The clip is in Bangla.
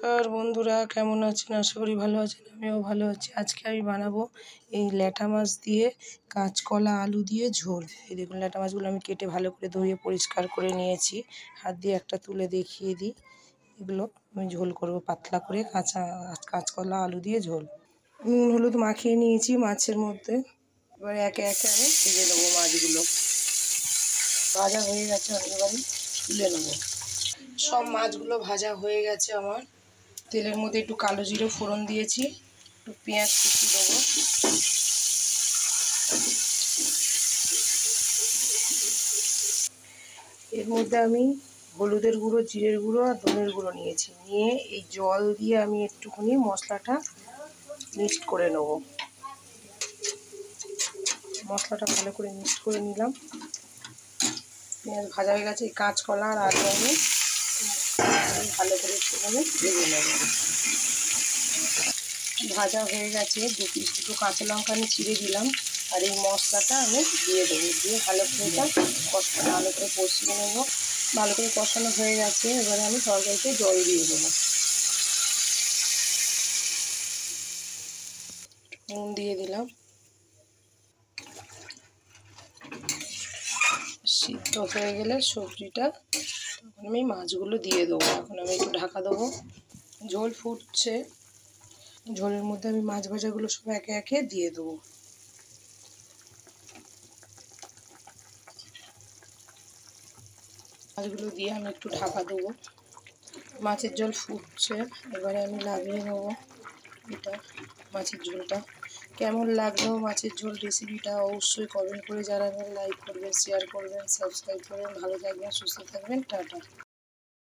নমস্কার বন্ধুরা, কেমন আছেন? আশা করি ভালো আছেন। আমিও ভালো আছি। আজকে আমি বানাবো এই ল্যাটা মাছ দিয়ে কাঁচকলা আলু দিয়ে ঝোল। এই দেখুন, ল্যাটা মাছগুলো আমি কেটে ভালো করে ধুয়ে পরিষ্কার করে নিয়েছি। হাত দিয়ে একটা তুলে দেখিয়ে দিই। এগুলো আমি ঝোল করব পাতলা করে, কাঁচকলা আলু দিয়ে ঝোল। নুন হলুদ মাখিয়ে নিয়েছি মাছের মধ্যে। এবার একে একে আমি ভেজে নেবো মাছগুলো। ভাজা হয়ে গেছে, আমি এবারে তুলে নেবো। সব মাছগুলো ভাজা হয়ে গেছে আমার। তেলের মধ্যে একটু কালো জিরে ফোড়ন দিয়েছি, একটু পেঁয়াজ কুচি দেবো। এর মধ্যে আমি হলুদের গুঁড়ো, জিরের গুঁড়ো আর ধনের গুঁড়ো নিয়েছি। নিয়ে এই জল দিয়ে আমি একটুখানি মশলাটা মিক্সড করে নেব। মশলাটা ভালো করে মিক্সড করে নিলাম। পেঁয়াজ ভাজা হয়ে গেছে। এই কাঁচকলা আর আলু আমি ভালো করে একটুখানি ভেজে নেব। ভাজা হয়ে গেছে। দুটো কাঁচা লঙ্কা আমি চিড়ে দিলাম, আর এই মশলাটা আমি দিয়ে দেবো। দিয়ে ভালো করে ভালো করে কষিয়ে নেবো। ভালো করে কষানো হয়ে গেছে। এবারে আমি তরকারিতে জল দিয়ে দেবো। নুন দিয়ে দিলাম। সিদ্ধ হয়ে গেলে সবজিটা তখন আমি মাছগুলো দিয়ে দেবো। এখন আমি একটু ঢাকা দেবো। ঝোল ফুটছে। ঝোলের মধ্যে আমি মাছ ভাজাগুলো সব একে একে দিয়ে দেবো। মাছগুলো দিয়ে আমি একটু ঢাকা দেবো। মাছের ঝোল ফুটছে। এবারে আমি নামিয়ে নেবো এটা, মাছের ঝোলটা। কেমন লাগলো মাছের ঝোল রেসিপিটা অবশ্যই কমেন্ট করে জানাবেন। লাইক করবেন, শেয়ার করবেন, সাবস্ক্রাইব করবেন। ভালো থাকবেন, সুস্থ থাকবেন। টাটা।